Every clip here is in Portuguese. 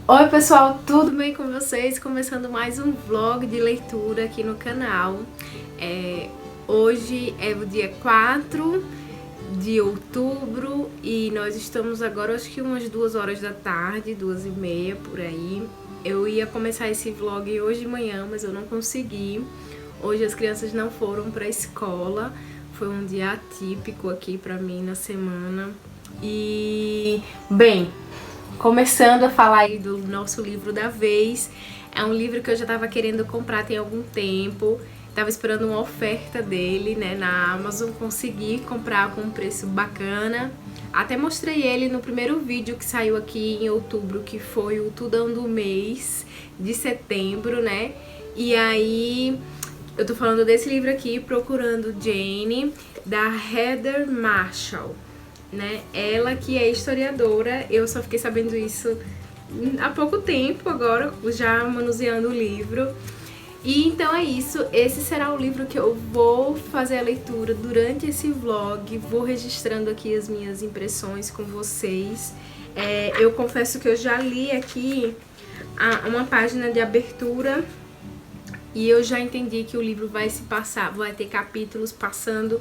Oi pessoal, tudo bem com vocês? Começando mais um vlog de leitura aqui no canal. Hoje é o dia 4 de outubro e nós estamos agora, acho que umas 2 horas da tarde, 2h30 por aí. Eu ia começar esse vlog hoje de manhã, mas eu não consegui. Hoje as crianças não foram para a escola, foi um dia atípico aqui para mim na semana. E, bem, começando a falar aí do nosso livro da vez, é um livro que eu já tava querendo comprar tem algum tempo, tava esperando uma oferta dele, né, na Amazon, consegui comprar com um preço bacana, até mostrei ele no primeiro vídeo que saiu aqui em outubro, que foi o Tudão do mês de setembro, né, e aí eu tô falando desse livro aqui, Procurando Jane, da Heather Marshall. Né? Ela que é historiadora, eu só fiquei sabendo isso há pouco tempo agora, já manuseando o livro. E então é isso, esse será o livro que eu vou fazer a leitura durante esse vlog, vou registrando aqui as minhas impressões com vocês. Eu confesso que eu já li aqui uma página de abertura e eu já entendi que o livro vai se passar, vai ter capítulos passando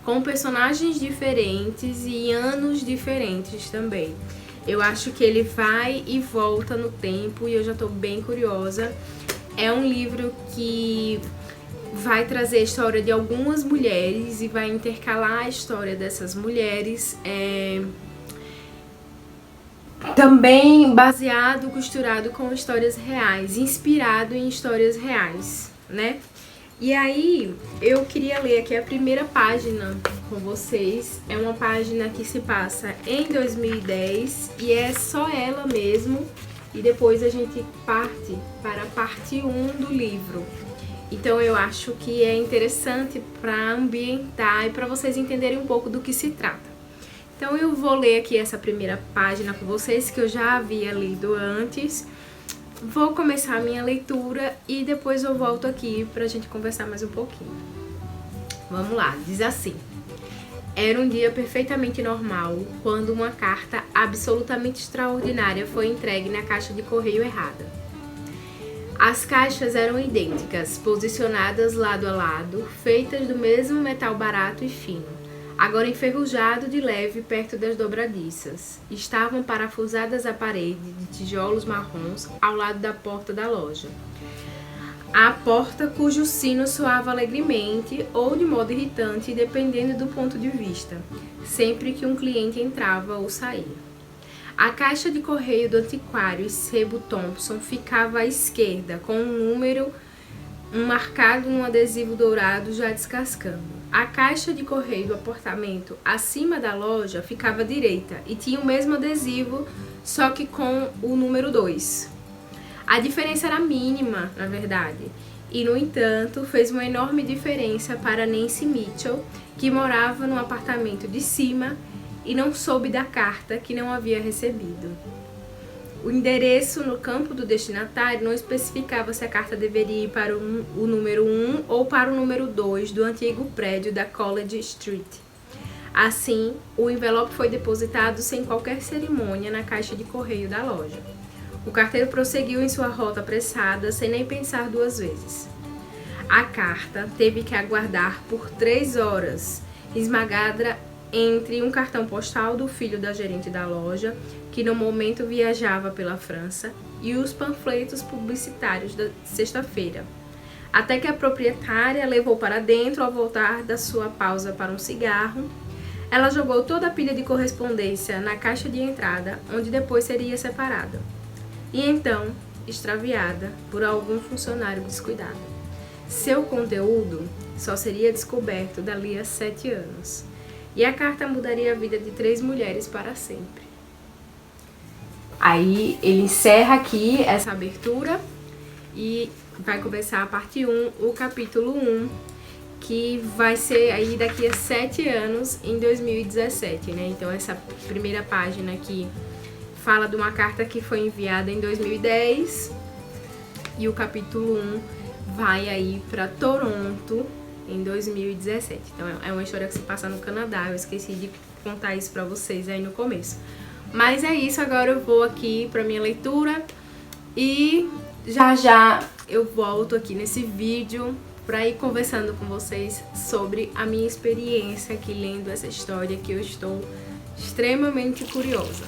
com personagens diferentes e anos diferentes também. Eu acho que ele vai e volta no tempo e eu já tô bem curiosa. É um livro que vai trazer a história de algumas mulheres e vai intercalar a história dessas mulheres. Também baseado, costurado com histórias reais, inspirado em histórias reais, né? E aí, eu queria ler aqui a primeira página com vocês. É uma página que se passa em 2010 e é só ela mesmo. E depois a gente parte para a parte 1 do livro. Então eu acho que é interessante para ambientar e para vocês entenderem um pouco do que se trata. Então eu vou ler aqui essa primeira página com vocês, que eu já havia lido antes. Vou começar a minha leitura e depois eu volto aqui pra gente conversar mais um pouquinho. Vamos lá, diz assim: era um dia perfeitamente normal quando uma carta absolutamente extraordinária foi entregue na caixa de correio errada. As caixas eram idênticas, posicionadas lado a lado, feitas do mesmo metal barato e fino, agora enferrujado de leve perto das dobradiças. Estavam parafusadas à parede de tijolos marrons ao lado da porta da loja. A porta cujo sino soava alegremente ou de modo irritante, dependendo do ponto de vista, sempre que um cliente entrava ou saía. A caixa de correio do antiquário Sebo Thompson ficava à esquerda, com um número marcado num adesivo dourado já descascando. A caixa de correio do apartamento acima da loja ficava à direita e tinha o mesmo adesivo, só que com o número 2. A diferença era mínima, na verdade, e no entanto fez uma enorme diferença para Nancy Mitchell, que morava no apartamento de cima e não soube da carta que não havia recebido. O endereço no campo do destinatário não especificava se a carta deveria ir para o número 1 ou para o número 2 do antigo prédio da College Street. Assim, o envelope foi depositado sem qualquer cerimônia na caixa de correio da loja. O carteiro prosseguiu em sua rota apressada, sem nem pensar 2 vezes. A carta teve que aguardar por 3 horas, esmagada entre um cartão postal do filho da gerente da loja, que no momento viajava pela França, e os panfletos publicitários da sexta-feira, até que a proprietária levou para dentro ao voltar da sua pausa para um cigarro. Ela jogou toda a pilha de correspondência na caixa de entrada, onde depois seria separada, e então extraviada por algum funcionário descuidado. Seu conteúdo só seria descoberto dali a 7 anos. E a carta mudaria a vida de 3 mulheres para sempre. Aí ele encerra aqui essa abertura e vai começar a parte 1, o capítulo 1, que vai ser aí daqui a 7 anos, em 2017, né? Então essa primeira página aqui fala de uma carta que foi enviada em 2010 e o capítulo 1 vai aí para Toronto, em 2017. Então é uma história que se passa no Canadá. Eu esqueci de contar isso pra vocês aí no começo. Mas é isso, agora eu vou aqui pra minha leitura. E já já eu volto aqui nesse vídeo para ir conversando com vocês sobre a minha experiência aqui lendo essa história, que eu estou extremamente curiosa.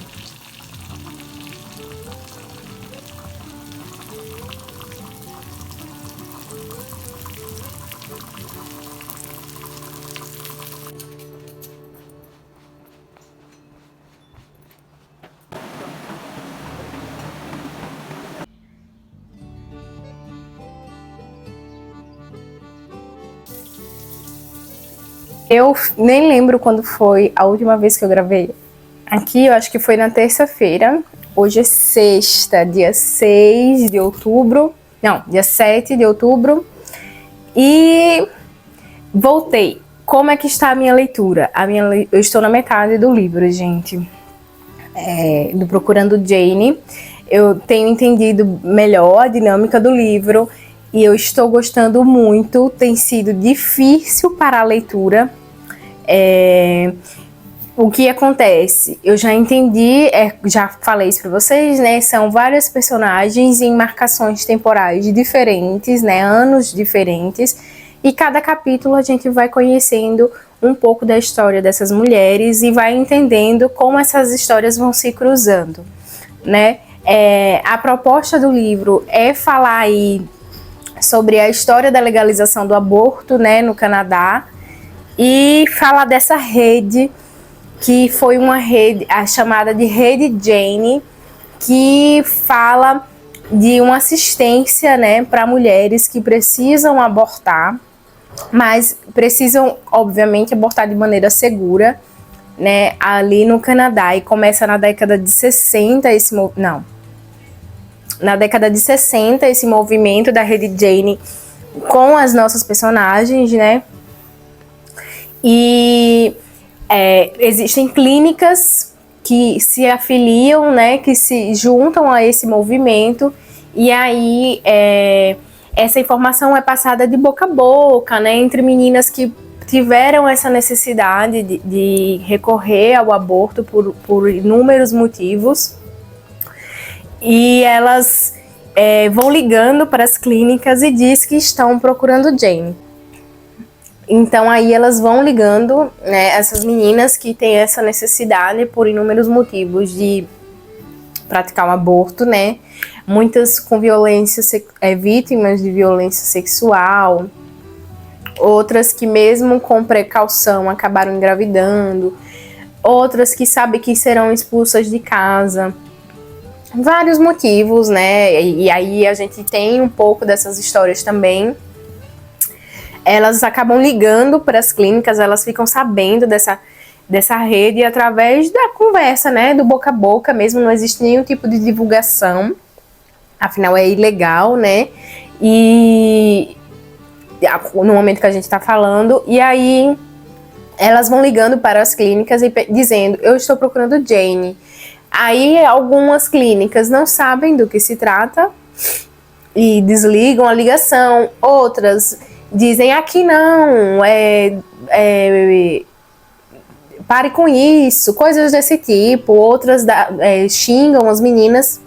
Eu nem lembro quando foi a última vez que eu gravei aqui, eu acho que foi na terça-feira. Hoje é sexta, dia 6 de outubro. Não, dia 7 de outubro. E voltei. Como é que está a minha leitura? Eu estou na metade do livro, gente. Do Procurando Jane. Eu tenho entendido melhor a dinâmica do livro e eu estou gostando muito. Tem sido difícil para a leitura. O que acontece? Eu já entendi, já falei isso para vocês, né? São vários personagens em marcações temporais diferentes, né? Anos diferentes. E cada capítulo a gente vai conhecendo um pouco da história dessas mulheres e vai entendendo como essas histórias vão se cruzando, né? A proposta do livro é falar aí sobre a história da legalização do aborto, né, no Canadá, e falar dessa rede, que foi uma rede, a chamada de Rede Jane, que fala de uma assistência, né, para mulheres que precisam abortar, mas precisam, obviamente, abortar de maneira segura, né, ali no Canadá. E começa na década de 60 na década de 60 esse movimento da Rede Jane com as nossas personagens, né? E existem clínicas que se afiliam, né, que se juntam a esse movimento, e aí essa informação é passada de boca a boca, né, entre meninas que tiveram essa necessidade de recorrer ao aborto por inúmeros motivos, e elas vão ligando para as clínicas e diz que estão procurando Jane. Então aí elas vão ligando, né, essas meninas que têm essa necessidade por inúmeros motivos de praticar um aborto, né? Muitas com violência, vítimas de violência sexual, outras que mesmo com precaução acabaram engravidando, outras que sabem que serão expulsas de casa. Vários motivos, né? E aí a gente tem um pouco dessas histórias também. Elas acabam ligando para as clínicas, elas ficam sabendo dessa rede através da conversa, né, do boca a boca mesmo, não existe nenhum tipo de divulgação, afinal é ilegal, né, e no momento que a gente está falando, e aí elas vão ligando para as clínicas e dizendo, eu estou procurando Jane. Aí algumas clínicas não sabem do que se trata e desligam a ligação, outras dizem aqui não, pare com isso, coisas desse tipo, outras xingam as meninas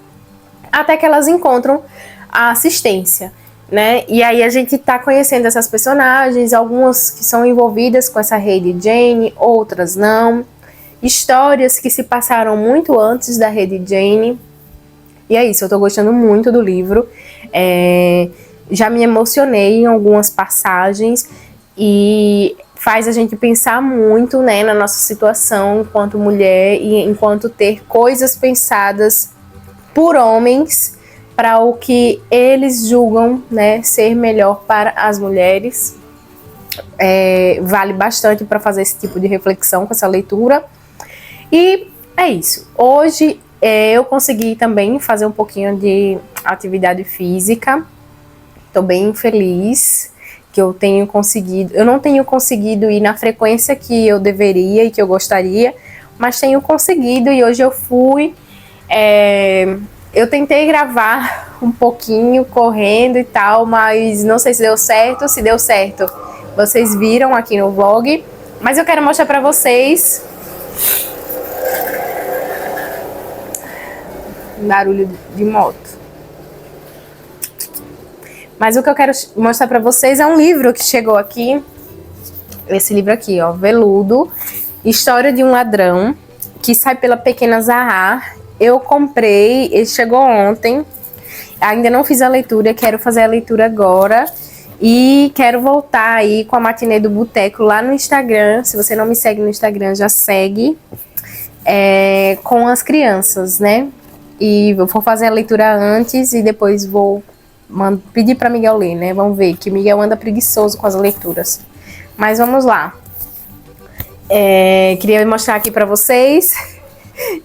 até que elas encontram a assistência, né? E aí a gente tá conhecendo essas personagens, algumas que são envolvidas com essa Rede Jane, outras não, histórias que se passaram muito antes da Rede Jane, e é isso, eu tô gostando muito do livro, já me emocionei em algumas passagens e faz a gente pensar muito, né, na nossa situação enquanto mulher e enquanto ter coisas pensadas por homens para o que eles julgam, né, ser melhor para as mulheres. Vale bastante para fazer esse tipo de reflexão com essa leitura. E é isso. Hoje eu consegui também fazer um pouquinho de atividade física. Estou bem feliz que eu tenho conseguido. Eu não tenho conseguido ir na frequência que eu deveria e que eu gostaria, mas tenho conseguido e hoje eu fui. Eu tentei gravar um pouquinho correndo e tal, mas não sei se deu certo. Se deu certo, vocês viram aqui no vlog, mas eu quero mostrar para vocês. Barulho de moto. Mas o que eu quero mostrar pra vocês é um livro que chegou aqui. Esse livro aqui, ó, Veludo, História de um Ladrão, que sai pela Pequena Zahar. Eu comprei, ele chegou ontem. Ainda não fiz a leitura, quero fazer a leitura agora. E quero voltar aí com a matinê do Boteco lá no Instagram. Se você não me segue no Instagram, já segue. Com as crianças, né? E eu vou fazer a leitura antes e depois vou pedir para Miguel ler, né? Vamos ver, que Miguel anda preguiçoso com as leituras. Mas vamos lá. Queria mostrar aqui para vocês.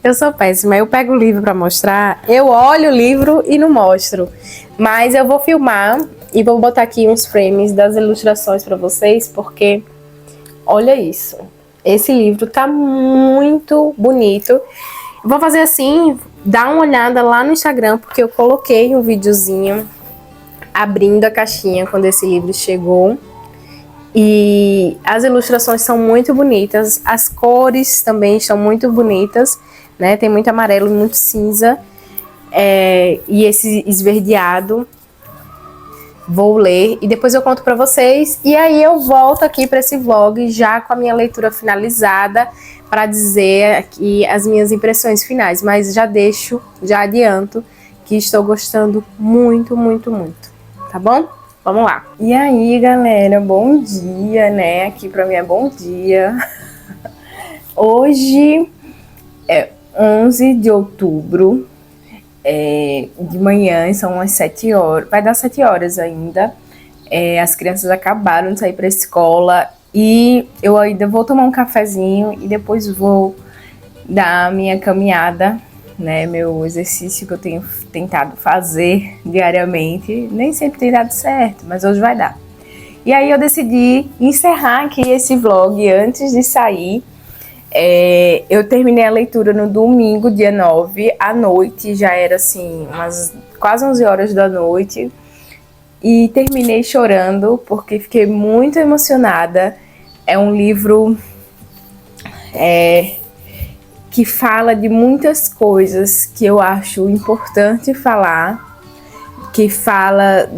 Eu sou péssima, eu pego o livro para mostrar, eu olho o livro e não mostro. Mas eu vou filmar e vou botar aqui uns frames das ilustrações para vocês, porque olha isso. Esse livro tá muito bonito. Vou fazer assim, dá uma olhada lá no Instagram, porque eu coloquei um videozinho abrindo a caixinha quando esse livro chegou. E as ilustrações são muito bonitas, as cores também estão muito bonitas, né? Tem muito amarelo e muito cinza, e esse esverdeado. Vou ler e depois eu conto pra vocês. E aí eu volto aqui pra esse vlog já com a minha leitura finalizada, pra dizer aqui as minhas impressões finais. Mas já adianto que estou gostando muito, muito, muito. Tá bom? Vamos lá. E aí, galera, bom dia, né? Aqui pra mim é bom dia. Hoje é 11 de outubro. De manhã, são umas 7 horas, vai dar 7 horas ainda. As crianças acabaram de sair para a escola e eu ainda vou tomar um cafezinho e depois vou dar a minha caminhada, né? Meu exercício que eu tenho tentado fazer diariamente, nem sempre tem dado certo, mas hoje vai dar. E aí eu decidi encerrar aqui esse vlog antes de sair. Eu terminei a leitura no domingo, dia 9, à noite, já era assim, quase 11 horas da noite, e terminei chorando, porque fiquei muito emocionada. É um livro que fala de muitas coisas que eu acho importante falar, que fala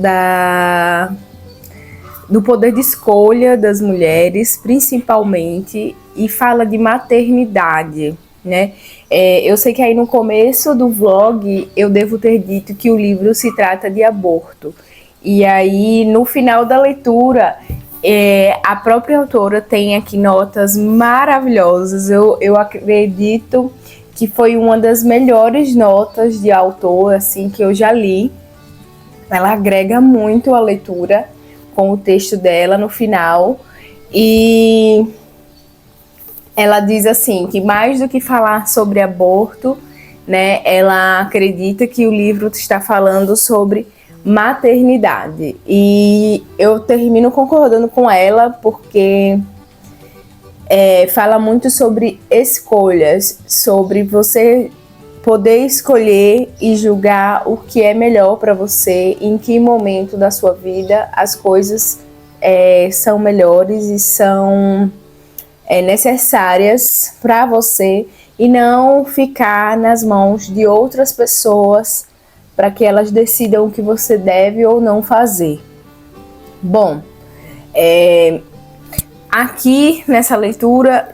do poder de escolha das mulheres, principalmente, e fala de maternidade, né? Eu sei que aí no começo do vlog eu devo ter dito que o livro se trata de aborto. E aí no final da leitura a própria autora tem aqui notas maravilhosas. Eu acredito que foi uma das melhores notas de autor assim, que eu já li. Ela agrega muito a leitura com o texto dela no final. E ela diz assim, que mais do que falar sobre aborto, né, ela acredita que o livro está falando sobre maternidade. E eu termino concordando com ela, porque fala muito sobre escolhas, sobre você poder escolher e julgar o que é melhor para você, em que momento da sua vida as coisas são melhores e são necessárias para você, e não ficar nas mãos de outras pessoas para que elas decidam o que você deve ou não fazer. Bom, aqui nessa leitura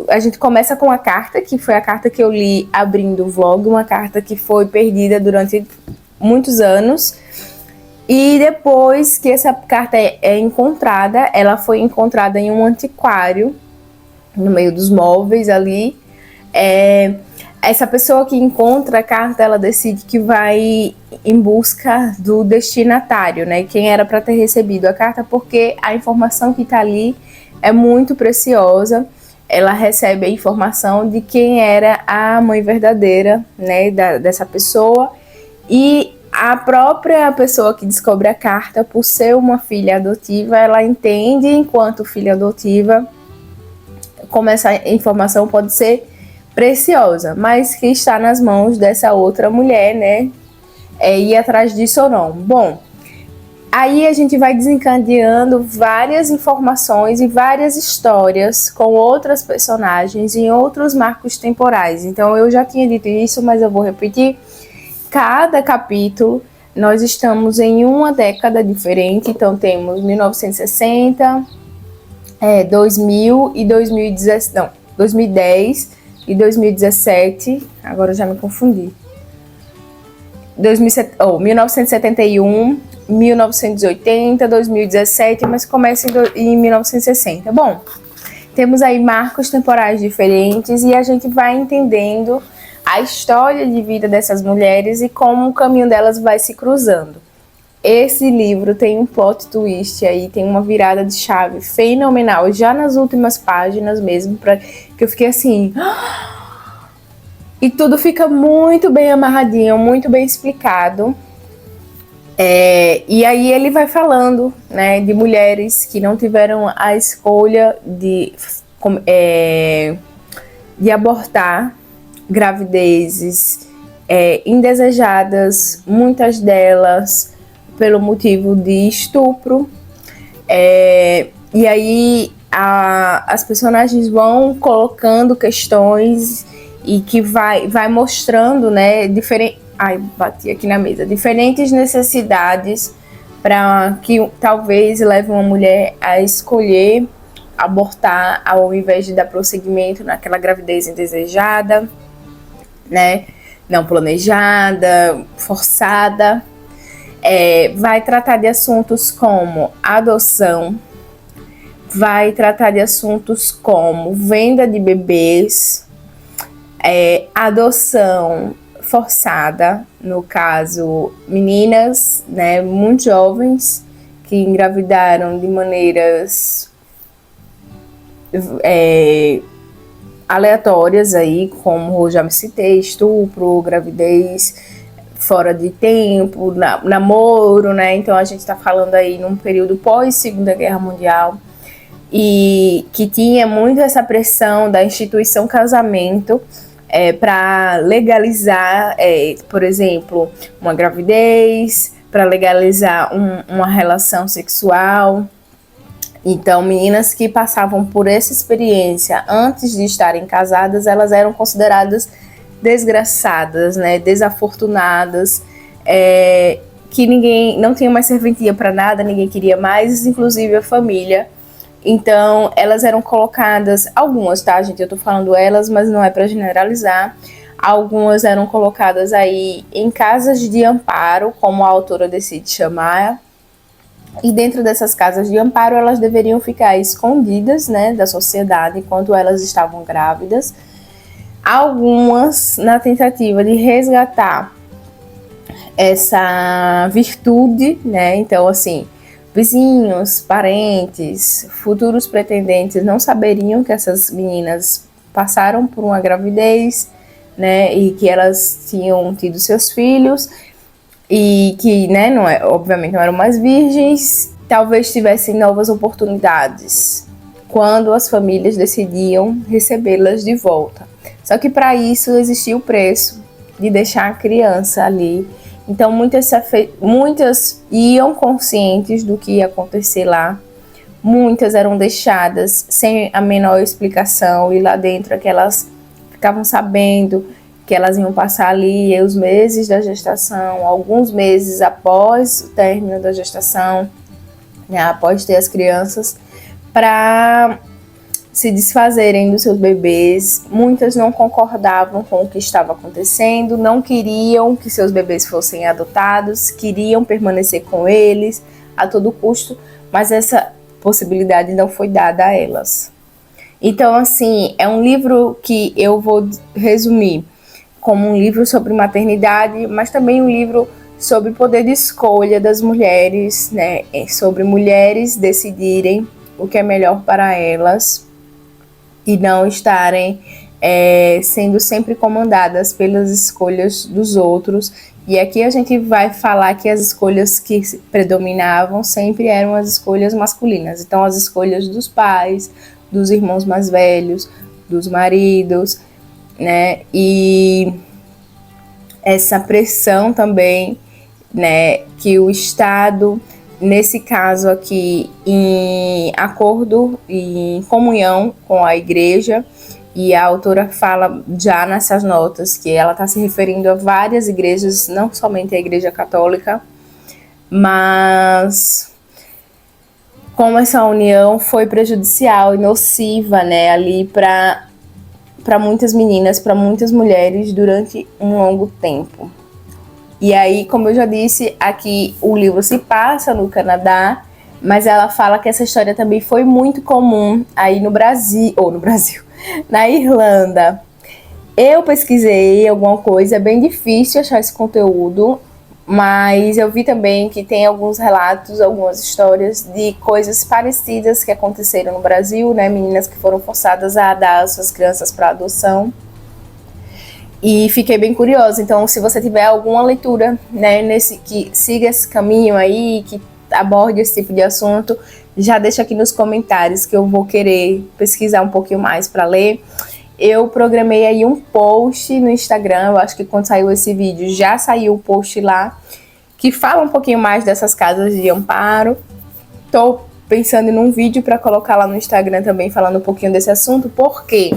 a gente começa com a carta, que foi a carta que eu li abrindo o vlog, uma carta que foi perdida durante muitos anos. E depois que essa carta é encontrada, ela foi encontrada em um antiquário, no meio dos móveis ali. Essa pessoa que encontra a carta, ela decide que vai em busca do destinatário, né? Quem era para ter recebido a carta, porque a informação que está ali é muito preciosa. Ela recebe a informação de quem era a mãe verdadeira, né, dessa pessoa. E a própria pessoa que descobre a carta, por ser uma filha adotiva, ela entende, enquanto filha adotiva, como essa informação pode ser preciosa, mas que está nas mãos dessa outra mulher, né? Ir atrás disso ou não. Bom, aí a gente vai desencadeando várias informações e várias histórias com outras personagens em outros marcos temporais. Então eu já tinha dito isso, mas eu vou repetir. Cada capítulo nós estamos em uma década diferente, então temos 1960, 2000 e 2010, não, 2010 e 2017, agora eu já me confundi. 1971, 1980, 2017, mas começa em 1960. Bom, temos aí marcos temporais diferentes e a gente vai entendendo a história de vida dessas mulheres e como o caminho delas vai se cruzando. Esse livro tem um plot twist aí, tem uma virada de chave fenomenal, já nas últimas páginas mesmo, que eu fiquei assim... E tudo fica muito bem amarradinho, muito bem explicado. E aí ele vai falando, né, de mulheres que não tiveram a escolha de abortar gravidezes indesejadas, muitas delas pelo motivo de estupro. E aí as personagens vão colocando questões e que vai mostrando, né, bati aqui na mesa, diferentes necessidades para que talvez leve uma mulher a escolher abortar ao invés de dar prosseguimento naquela gravidez indesejada, né, não planejada, forçada. Vai tratar de assuntos como adoção, vai tratar de assuntos como venda de bebês, adoção forçada, no caso, meninas, né, muito jovens que engravidaram de maneiras aleatórias aí, como eu já me citei, estupro, gravidez fora de tempo, namoro, né? Então a gente está falando aí num período pós Segunda Guerra Mundial e que tinha muito essa pressão da instituição casamento para legalizar, por exemplo, uma gravidez, para legalizar uma relação sexual. Então, meninas que passavam por essa experiência antes de estarem casadas, elas eram consideradas desgraçadas, né, desafortunadas, que ninguém não tinha mais serventia para nada, ninguém queria mais, inclusive a família. Então, elas eram colocadas, algumas, tá, gente? Eu tô falando elas, mas não é para generalizar. Algumas eram colocadas aí em casas de amparo, como a autora decide chamar. E dentro dessas casas de amparo, elas deveriam ficar escondidas, né, da sociedade enquanto elas estavam grávidas. Algumas na tentativa de resgatar essa virtude, né? Então, assim, vizinhos, parentes, futuros pretendentes não saberiam que essas meninas passaram por uma gravidez, né? E que elas tinham tido seus filhos e que, né, obviamente não eram mais virgens, talvez tivessem novas oportunidades quando as famílias decidiam recebê-las de volta. Só que para isso existia o preço de deixar a criança ali. Então muitas iam conscientes do que ia acontecer lá. Muitas eram deixadas sem a menor explicação e lá dentro que elas ficavam sabendo que elas iam passar ali os meses da gestação, alguns meses após o término da gestação, né, após ter as crianças, para se desfazerem dos seus bebês. Muitas não concordavam com o que estava acontecendo, não queriam que seus bebês fossem adotados, queriam permanecer com eles a todo custo, mas essa possibilidade não foi dada a elas. Então, assim, é um livro que eu vou resumir como um livro sobre maternidade, mas também um livro sobre poder de escolha das mulheres, né? Sobre mulheres decidirem o que é melhor para elas e não estarem sendo sempre comandadas pelas escolhas dos outros. E aqui a gente vai falar que as escolhas que predominavam sempre eram as escolhas masculinas. Então, as escolhas dos pais, dos irmãos mais velhos, dos maridos, né? E essa pressão também, né, que o Estado, nesse caso aqui, em acordo e em comunhão com a igreja, E a autora fala já nessas notas que ela está se referindo a várias igrejas, não somente a Igreja Católica, mas como essa união foi prejudicial e nociva, né, ali para muitas meninas, para muitas mulheres durante um longo tempo. E aí, como eu já disse, aqui o livro se passa no Canadá, mas ela fala que essa história também foi muito comum aí no Brasil, na Irlanda. Eu pesquisei alguma coisa, é bem difícil achar esse conteúdo, mas eu vi também que tem alguns relatos, algumas histórias de coisas parecidas que aconteceram no Brasil, né? Meninas que foram forçadas a dar suas crianças para adoção. E fiquei bem curiosa. Então, se você tiver alguma leitura, né, que siga esse caminho aí, que aborde esse tipo de assunto, já deixa aqui nos comentários que eu vou querer pesquisar um pouquinho mais para ler. Eu programei aí um post no Instagram, eu acho que quando saiu esse vídeo já saiu o post lá, que fala um pouquinho mais dessas casas de amparo. Tô pensando em um vídeo para colocar lá no Instagram também falando um pouquinho desse assunto, porque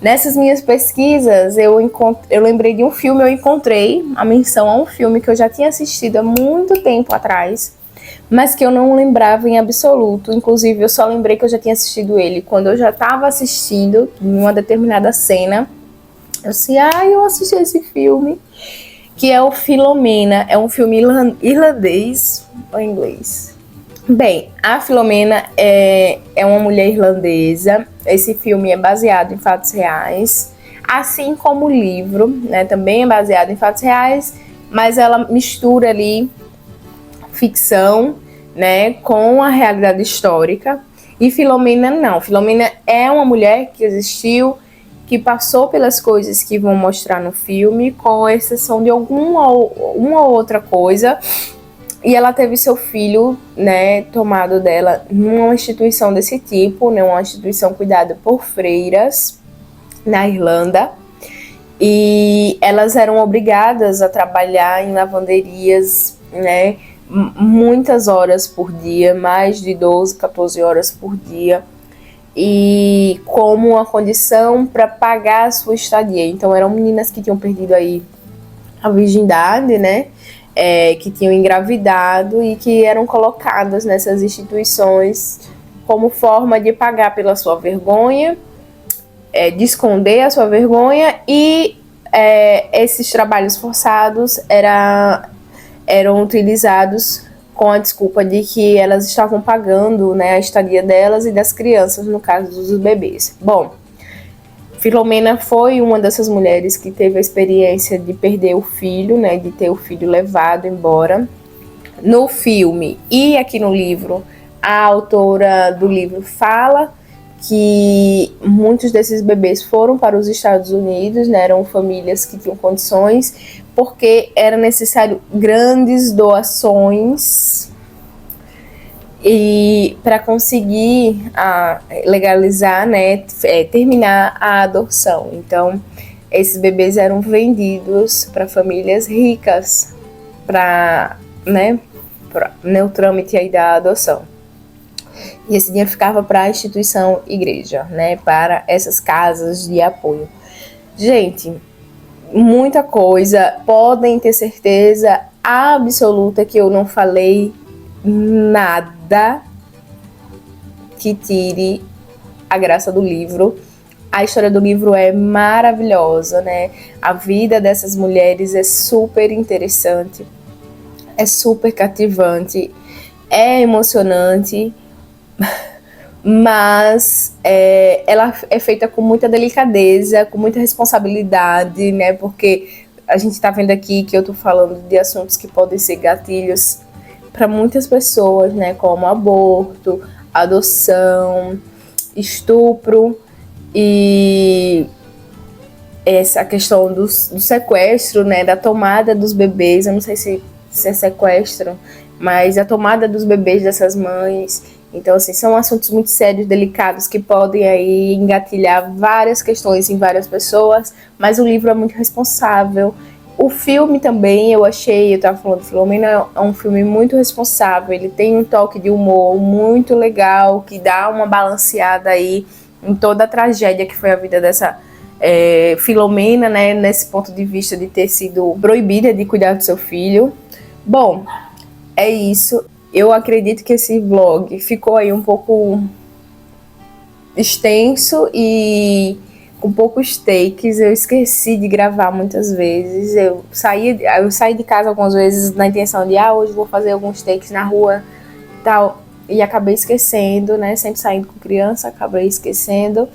nessas minhas pesquisas eu lembrei de um filme, eu encontrei a menção a um filme que eu já tinha assistido há muito tempo atrás, mas que eu não lembrava em absoluto. Inclusive, eu só lembrei que eu já tinha assistido ele quando eu já estava assistindo em uma determinada cena. Eu disse, eu assisti esse filme, que é o Filomena. É um filme irlandês ou inglês? Bem, a Filomena é uma mulher irlandesa. Esse filme é baseado em fatos reais, assim como o livro, né, também é baseado em fatos reais, mas ela mistura ali ficção, né, com a realidade histórica. E Filomena não. Filomena é uma mulher que existiu, que passou pelas coisas que vão mostrar no filme, com exceção de uma ou outra coisa. E ela teve seu filho, né, tomado dela numa instituição desse tipo, né, uma instituição cuidada por freiras na Irlanda. E elas eram obrigadas a trabalhar em lavanderias, né, muitas horas por dia, mais de 12, 14 horas por dia, e como uma condição para pagar a sua estadia. Então eram meninas que tinham perdido aí a virgindade, né, que tinham engravidado e que eram colocadas nessas instituições como forma de pagar pela sua vergonha, de esconder a sua vergonha, e esses trabalhos forçados eram utilizados com a desculpa de que elas estavam pagando, né, a estadia delas e das crianças, no caso dos bebês. Bom, Filomena foi uma dessas mulheres que teve a experiência de perder o filho, né, de ter o filho levado embora. No filme e aqui no livro, a autora do livro fala que muitos desses bebês foram para os Estados Unidos, né, eram famílias que tinham condições, porque era necessário grandes doações e para conseguir legalizar, né, terminar a adoção. Então, esses bebês eram vendidos para famílias ricas, para, né, o trâmite aí da adoção. E esse dinheiro ficava para a instituição igreja, né, para essas casas de apoio. Gente, muita coisa, podem ter certeza absoluta que eu não falei nada que tire a graça do livro. A história do livro é maravilhosa, né? A vida dessas mulheres é super interessante, é super cativante, é emocionante, mas ela é feita com muita delicadeza, com muita responsabilidade, né? Porque a gente está vendo aqui que eu estou falando de assuntos que podem ser gatilhos para muitas pessoas, né? Como aborto, adoção, estupro e essa questão do sequestro, né? Da tomada dos bebês. Eu não sei se é sequestro, mas a tomada dos bebês dessas mães. Então, assim, são assuntos muito sérios, delicados, que podem aí engatilhar várias questões em várias pessoas, mas o livro é muito responsável. O filme também, eu estava falando, Filomena é um filme muito responsável, ele tem um toque de humor muito legal, que dá uma balanceada aí em toda a tragédia que foi a vida dessa Filomena, né, nesse ponto de vista de ter sido proibida de cuidar do seu filho. Bom, é isso. Eu acredito que esse vlog ficou aí um pouco extenso e com poucos takes. Eu esqueci de gravar muitas vezes. Eu saí de casa algumas vezes na intenção de hoje vou fazer alguns takes na rua e tal, e acabei esquecendo, né? Sempre saindo com criança, acabei esquecendo.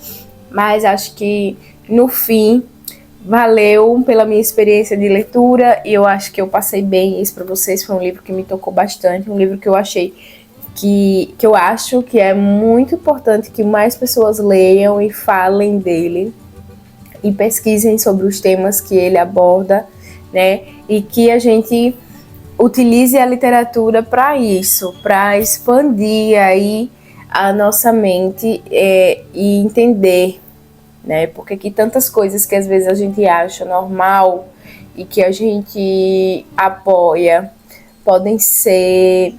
Mas acho que no fim valeu pela minha experiência de leitura, e eu acho que eu passei bem isso para vocês. Foi um livro que me tocou bastante, um livro que eu achei que eu acho que é muito importante que mais pessoas leiam e falem dele e pesquisem sobre os temas que ele aborda, né? E que a gente utilize a literatura para isso, para expandir aí a nossa mente e entender, né? Porque que tantas coisas que às vezes a gente acha normal e que a gente apoia podem ser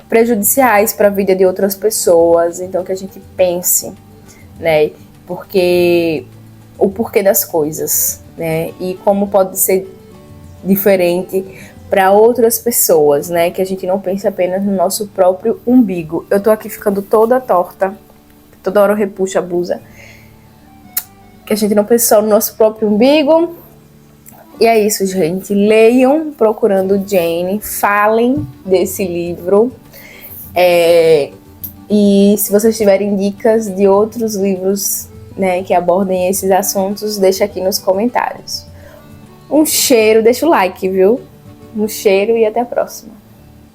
prejudiciais para a vida de outras pessoas. Então que a gente pense, né? Porque o porquê das coisas, né? E como pode ser diferente para outras pessoas, né? Que a gente não pense apenas no nosso próprio umbigo. Eu tô aqui ficando toda torta, toda hora eu repuxo a blusa. Que a gente não pense só no nosso próprio umbigo. E é isso, gente. Leiam Procurando Jane, falem desse livro. E se vocês tiverem dicas de outros livros, né, que abordem esses assuntos, deixa aqui nos comentários. Um cheiro, deixa o like, viu? Um cheiro e até a próxima.